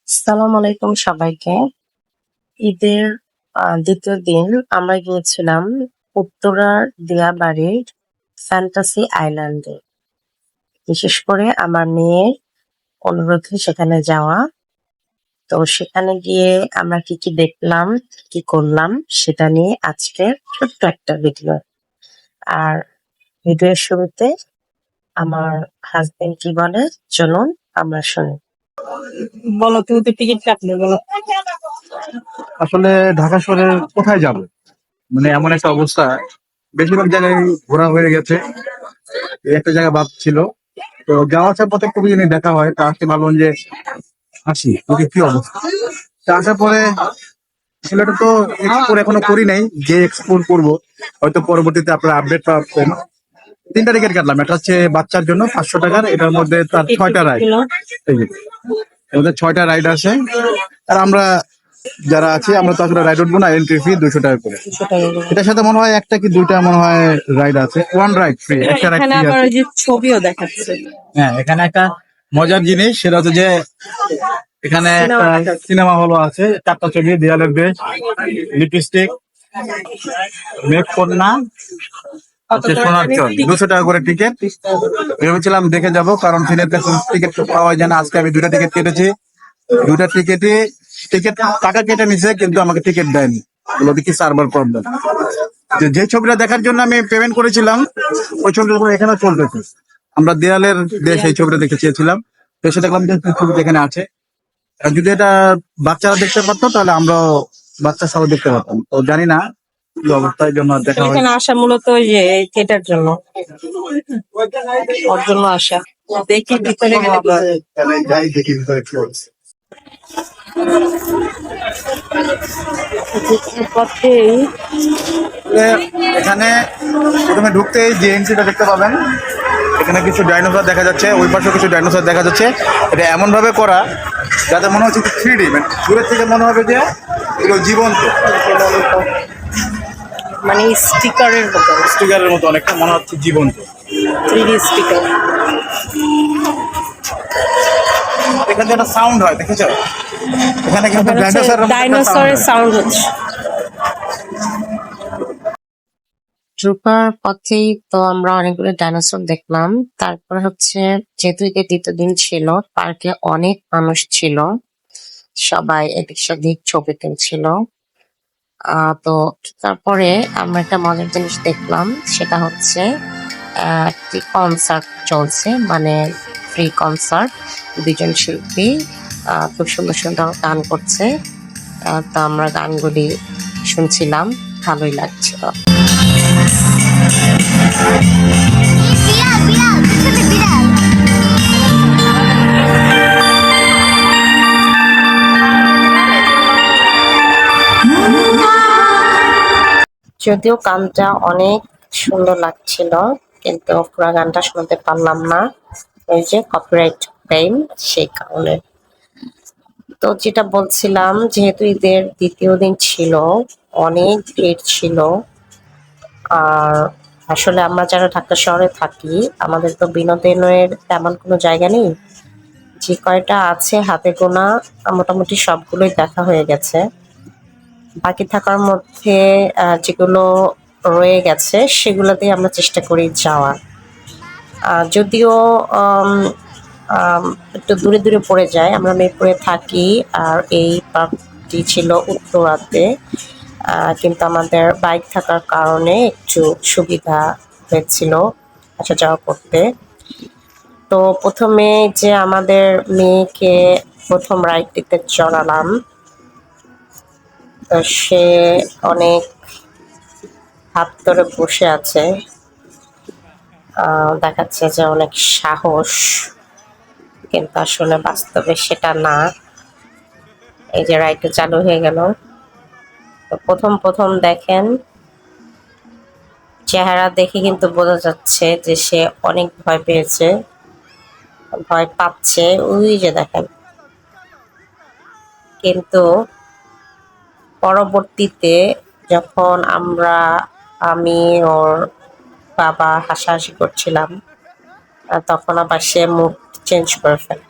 আসসালামু আলাইকুম সবাইকে। ঈদের দ্বিতীয় দিন আমরা গিয়েছিলাম উত্তরার দিয়াবাড়ির ফ্যান্টাসি আইল্যান্ডে। বিশেষ করে আমার মেয়ের অনুরোধে সেখানে যাওয়া। তো সেখানে গিয়ে আমরা কি কি দেখলাম, কি করলাম সেটা নিয়ে আজকের ছোট্ট একটা ভিডিও। আর ভিডিওর শুরুতে আমার হাজবেন্ড কি বলে চলুন আমরা শুনি। বলো, তুমি তো টিকিট কাটলে, বলো। আসলে ঢাকা শহরে কোথায় যাব, মানে এমন একটা অবস্থা, বেশিরভাগ জায়গায় ঘোরা হয়ে গেছে। এই একটা জায়গা বাদ ছিল, তো যাওয়া আসার পথে খুবই জিনিস দেখা হয়, তা আসতে ভাবলাম যে আসি দেখি কি অবস্থা। তা আসার পরে সিলেটে তো এক্সপ্লোর এখনো করি নাই, যে এক্সপ্লোর করবো হয়তো পরবর্তীতে আপনারা আপডেট পাবেন। 3টা টিকিট কাটলাম, এটা হচ্ছে বাচ্চার জন্য 500 টাকার, এটার মধ্যে তার 6টা রাইড। এর মধ্যে 6টা রাইড আছে। আর আমরা যারা আছি আমরা তো আসলে রাইড উঠবো না, এন্ট্রি ফি 200 টাকা করে। এটার সাথে মনে হয় একটা কি দুইটা মনে হয় রাইড আছে, ওয়ান রাইড ফ্রি, একটা রাইড এখানে ফ্রি আবার আছে। ওই যে ছবিও দেখাচ্ছে। হ্যাঁ, এখানে একটা মজার জিনিস সেটা হচ্ছে যে এখানে একটা সিনেমা হলও আছে, 4টা ছবি, দেয়ালের দেশ, লিপস্টিক, মেঘ কন্যা, হচ্ছে সোনারচর, 200 টাকা করে টিকিট। ভেবেছিলাম দেখে যাব, কারণ সিনেমাতে টিকিট পাওয়া যায় না। আজকে আমি 2টা টিকিট কেটেছি, 2টা টিকিটে টিকিট টাকা কেটে নিছে, কিন্তু আমাকে টিকিট দেয়নি, বলো কি সার্ভার প্রবলেম। যে ছবিটা দেখার জন্য আমি পেমেন্ট করেছিলাম ওই ছবিটা এখানে চলতেছে। আমরা দেয়ালের দেশ এই ছবিটা দেখতে চেয়েছিলাম, তো সেটা দেখলাম যে ছবিটা এখানে আছে। আর যদি এটা বাচ্চারা দেখতে পারতো তাহলে আমরাও বাচ্চা সহ দেখতে পারতাম, তো জানি না কি অবস্থার জন্য আর দেখা হয়। এখানে আসা মূলত ওই যে থিয়েটার জন্য, ওর জন্য আসা। দেখি ভিতরে গেলে যাই দেখি ভিতরে কি হচ্ছে। পথেই এখানে প্রথমে ঢুকতেই যে এন্ট্রিটা দেখতে পাবেন, এখানে কিছু ডাইনোসর দেখা যাচ্ছে, ওই পাশেও কিছু ডাইনোসর দেখা যাচ্ছে। এটা এমন ভাবে করা যাতে মনে হচ্ছে 3D, মানে দূরের থেকে মনে হবে যে এগুলো জীবন্ত, মানে স্টিকারের মতো, স্টিকারের মতো অনেকটা মনে হচ্ছে জীবন্ত। 3D sticker. এখানে একটা সাউন্ড হয়, দেখেছো? এখানে কিন্তু ডাইনোসরের সাউন্ড হচ্ছে। ঢোকার পথেই তো আমরা অনেকগুলো ডাইনোসর দেখলাম। তারপর হচ্ছে যেহেতু এটা দ্বিতীয় দিন ছিল, পার্কে অনেক মানুষ ছিল, সবাই এদিক সেদিক ছবি তুলছিল। তো তারপরে আমরা একটা মজার জিনিস দেখলাম, সেটা হচ্ছে একটি কনসার্ট চলছে, মানে ফ্রি কনসার্ট। দুজন শিল্পী খুব সুন্দর সুন্দর গান করছে। তো আমরা গানগুলি শুনছিলাম, ভালোই লাগছিল। বিড়াল বিড়াল পিছনে বিড়াল। যদিও গানটা অনেক সুন্দর লাগছিল, কিন্তু পুরো গানটা শুনতে পারলাম না, ওই যে কপিরাইট ক্লেম, সেই কারণে। তো যেটা বলছিলাম, যেহেতু ঈদের দ্বিতীয় দিন ছিল, অনেক ভিড় ছিল। আর আসলে আমরা যারা ঢাকা শহরে থাকি, আমাদের তো বিনোদনের তেমন কোনো জায়গা নেই। যে কয়টা আছে হাতে গোনা, মোটামুটি সবগুলোই দেখা হয়ে গেছে। বাকি থাকার মধ্যে যেগুলো রয়ে গেছে সেগুলোতেই আমরা চেষ্টা করি যাওয়ার। যদিও আম, আম, একটু দূরে দূরে পড়ে যায়, আমরা মিরপুরে থাকি, আর এই পার্কটি ছিল উত্তরাতে। কিন্তু আমাদের বাইক থাকার কারণে একটু সুবিধা হয়েছিল আসা যাওয়া করতে। তো প্রথমে যে আমাদের মেয়েকে প্রথম রাইডটিতে চড়ালাম, তো সে অনেক হাত ধরে বসে আছে, দেখাচ্ছে যে অনেক সাহস, কিন্তু আসলে বাস্তবে সেটা না। এই যে রাইডটা চালু হয়ে গেল, তো প্রথম প্রথম দেখেন চেহারা দেখে কিন্তু বোঝা যাচ্ছে যে সে অনেক ভয় পেয়েছে, ভয় পাচ্ছে, ওই যে দেখেন। কিন্তু পরবর্তীতে যখন আমি ওর বাবা হাসাহাসি করছিলাম, তখন আবার সে মুড চেঞ্জ করে ফেলে।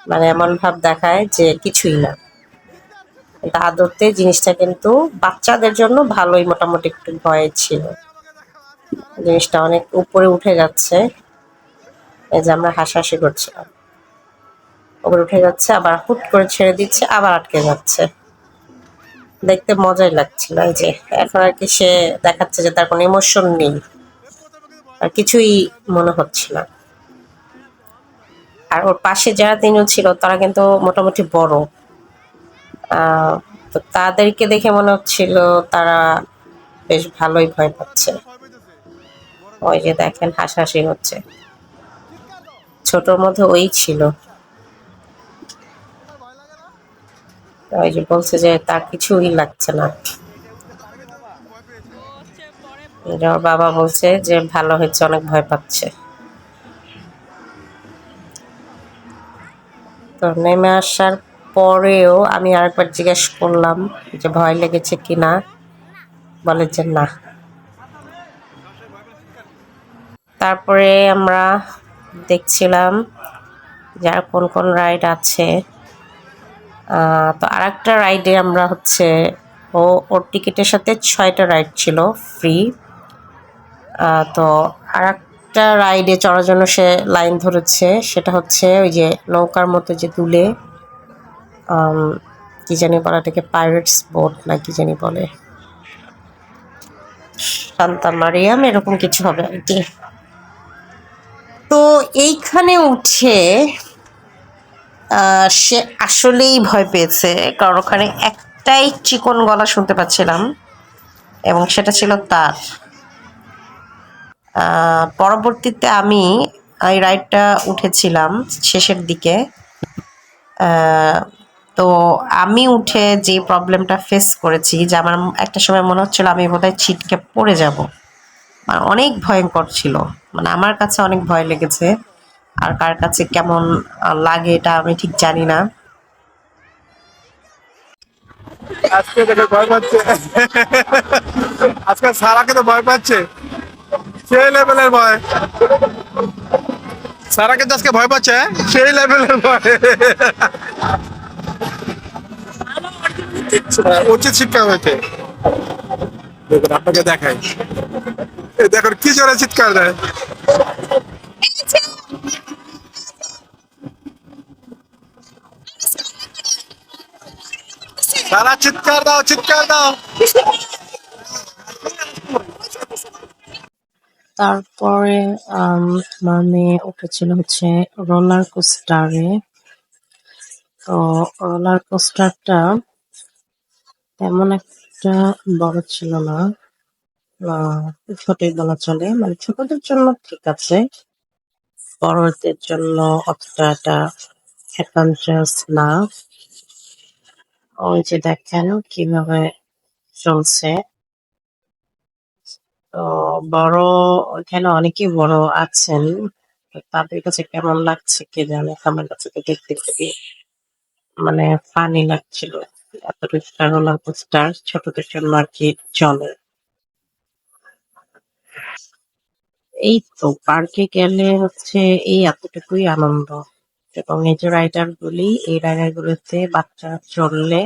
মানে এমন ভাব দেখায় যে কিছুই না, কিন্তু আদতে জিনিসটা কিন্তু বাচ্চাদের জন্য ভালোই, মোটামুটি একটু ভয় ছিল। জিনিসটা অনেক উপরে উঠে যাচ্ছে, এই যে আমরা হাসাহাসি করছিলাম, উপরে উঠে যাচ্ছে আবার হুট করে ছেড়ে দিচ্ছে আবার আটকে যাচ্ছে, দেখতে মজাই লাগছিল। এই যে এখন আর কি সে দেখাচ্ছে যে তার কোনো ইমোশন নেই, আর কিছুই মনে হচ্ছে না। আর ওর পাশে যারা তিনজন ছিল তারা কিন্তু মোটামুটি বড়, আহ তো তাদেরকে দেখে মনে হচ্ছিল তারা বেশ ভালোই ভয় পাচ্ছে। ওই যে দেখেন হাসাহাসি হচ্ছে, ছোটর মধ্যে ওই ছিল। ওই যে বলছে যে তার কিছুই লাগছে না, যে ওর বাবা বলছে যে ভালো হয়েছে, অনেক ভয় পাচ্ছে। তো নেমে আসার পরেও আমি আরেকবার জিজ্ঞেস করলাম যে ভয় লেগেছে কিনা, বলে যে না। তারপরে আমরা দেখছিলাম যার কোন কোন রাইড আছে। তো আরেকটা রাইডে আমরা হচ্ছে, ওর টিকিটের সাথে 6টা রাইড ছিল ফ্রি। তো আরেকটা রাইডে চড়ার জন্য সে লাইন ধরেছে, সেটা হচ্ছে ওই যে নৌকার মতো যে দুলে, কি জানি বলে এটাকে, পাইরেটস বোট না কি জানি বলে, শান্তা মারিয়াম এরকম কিছু হবে আর কি। তো এইখানে উঠে সে আসলেই ভয় পেয়েছে, কারণ ওখানে একটাই চিকন গলা শুনতে পাচ্ছিলাম এবং সেটা ছিল তার। পরবর্তীতে আমি এই রাইডটা উঠেছিলাম শেষের দিকে। তো আমি উঠে যে প্রবলেমটা ফেস করেছি, যে আমার একটা সময় মনে হচ্ছিল আমি বোধহয় ছিটকে পড়ে যাব, মানে অনেক ভয়ঙ্কর ছিল, মানে আমার কাছে অনেক ভয় লেগেছে। আর কার কাছে কেমন লাগে এটা আমি ঠিক জানি না। আজকে দেখে ভয় পাচ্ছে। আজকে সারাকে তো ভয় পাচ্ছে, সেই লেভেলের ভয়। সারাকে তো আজকে ভয় পাচ্ছে, সেই লেভেলের ভয়। উচিত শিক্ষা হয়েছে। দেখুন আপনাকে দেখাই, দেখুন কি জোরে চিৎকার দেয়। সারা চিৎকার দাও, চিৎকার দাও। তারপরে আমার মেয়ে উঠেছিল হচ্ছে রোলার কোস্টারে। তো রোলার কোস্টারটা তেমন একটা বড় ছিল না, ছোটই বলা চলে, মানে ছোটদের জন্য ঠিক আছে, বড়দের জন্য অতটা একটা অ্যাডভেঞ্চারাস না। ওই যে দেখেন কিভাবে চলছে। তো বড়, এখানে অনেকেই বড় আছেন, তো তাদের কাছে কেমন লাগছে কে জানে, আমার কাছে তো দেখতে খুবই মানে ফানি লাগছিল। এতটা রোলার কোস্টার ছোটদের জন্য আর কি চলে। এই তো পার্কে গেলে হচ্ছে এই এতটুকুই আনন্দ। এবং এই যে রাইডার গুলি, এই রাইডার গুলোতে বাচ্চারা চড়লে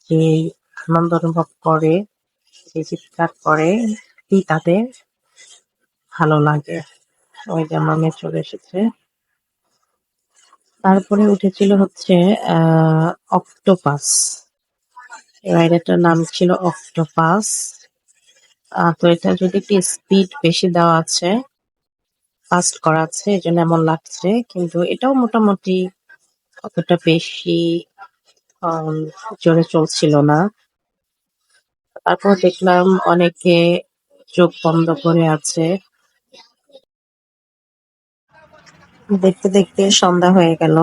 যে আনন্দ অনুভব করে, যে চিৎকার করে, এই তাদের ভালো লাগে। ওই যে আমার মেয়ে চলে এসেছে। তারপরে উঠেছিল হচ্ছে অক্টোপাস, রাইডারটার নাম ছিল অক্টোপাস। তো এটা যদি একটু স্পিড বেশি দেওয়া আছে, ফাস্ট করা আছে, এই জন্য এমন লাগছে, কিন্তু এটাও মোটামুটি অতটা বেশি আম, জোরে চলছিল না। তারপর দেখলাম অনেকে চোখ বন্ধ করে আছে। দেখতে দেখতে সন্ধ্যা হয়ে গেল।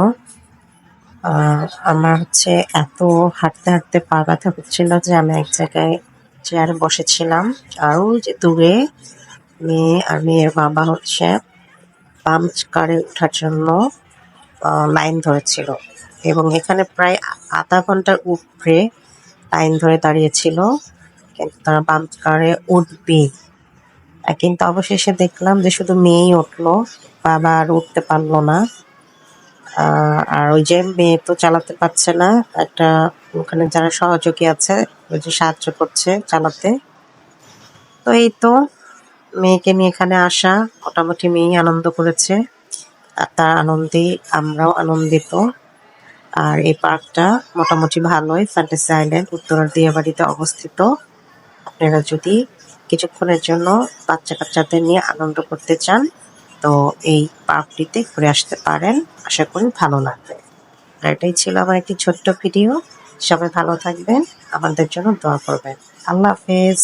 আমার হচ্ছে এত হাঁটতে হাঁটতে পা ব্যথা হচ্ছিল যে আমি এক জায়গায় চেয়ারে বসেছিলাম। আর ওই যে দূরে মেয়ে আর মেয়ের বাবা হচ্ছে পাম্প কারে ওঠার জন্য লাইন ধরেছিল, এবং এখানে প্রায় আধা ঘন্টার উপরে লাইন ধরে দাঁড়িয়েছিল, কিন্তু তারা পাম্প কারে উঠবে। কিন্তু অবশেষে দেখলাম যে শুধু মেয়েই উঠলো, বাবা আর উঠতে পারলো না। আর ওই যে মেয়ে তো চালাতে পারছে না, একটা ওখানে যারা সহযোগী আছে ওই যে সাহায্য করছে চালাতে। তো এই তো মেয়েকে নিয়ে এখানে আসা, মোটামুটি মেয়ে আনন্দ করেছে আর তার আনন্দে আমরাও আনন্দিত। আর এই পার্কটা মোটামুটি ভালোই, ফ্যান্টাসি আইল্যান্ড উত্তরার দিয়াবাড়িতে অবস্থিত। আপনারা যদি কিছুক্ষণের জন্য বাচ্চা কাচ্চাদের নিয়ে আনন্দ করতে চান তো এই পার্কটিতে ঘুরে আসতে পারেন, আশা করি ভালো লাগবে। আর এটাই ছিল আমার একটি ছোট্ট ভিডিও। সবাই ভালো থাকবেন, আমাদের জন্য দোয়া করবেন। আল্লাহ হাফেজ।